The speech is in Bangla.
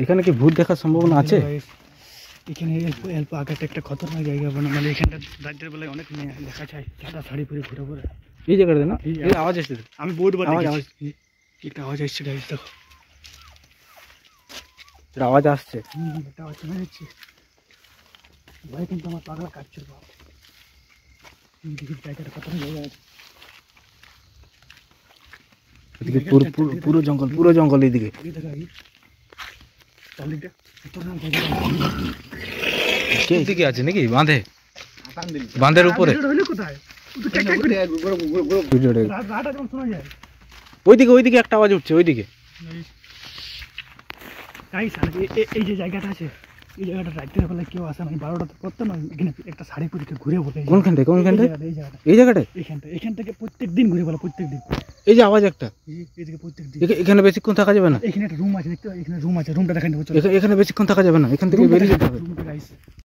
এখানে কি ভূত দেখার সম্ভাবনা আছে? এখানে অল্প আঘাতে একটা খতরনাক জায়গা মানে এখানটা রাতের বেলায় অনেক মেয়ে দেখা যায় সাদা শাড়ি পরে ঘুরে ঘুরে এই জায়গাটা না? এই আওয়াজ আসছে, আমি বহুতবার আওয়াজ দেখেছি। একটা আওয়াজ আসছে গাইস, দেখো এটা আওয়াজ আসছে। একটা আওয়াজ শোনা যাচ্ছে। ভাই কিন্তু আমার পাগলা কাটছে বাপ। জায়গাটা খতরনাক জায়গা আছে। এদিকে পুরো জঙ্গল, পুরো জঙ্গল এইদিকে। এদিকে আছে নাকি বাঁধে? বাঁধের উপরে ওইদিকে একটা আওয়াজ উঠছে ওইদিকে। এই যে জায়গাটা আছে, এই জায়গাটা রাতের বেলায় কেউ আসে না। 12টাতে করতে না, এখানে একটা শাড়ি পরে ঘুরে বলে। কোনখানটায়? এখান থেকে প্রত্যেক দিন ঘুরে বলে, প্রত্যেক দিন। এই যে আওয়াজ একটা, প্রত্যেক দিন। এখানে বেশিক্ষণ থাকা যাবে না। এখানে একটা রুম আছে, দেখতে এখানে রুম আছে, রুমটা দেখান। এখানে বেশিক্ষণ থাকা যাবে না, এখান থেকে বেরিয়ে যেতে হবে।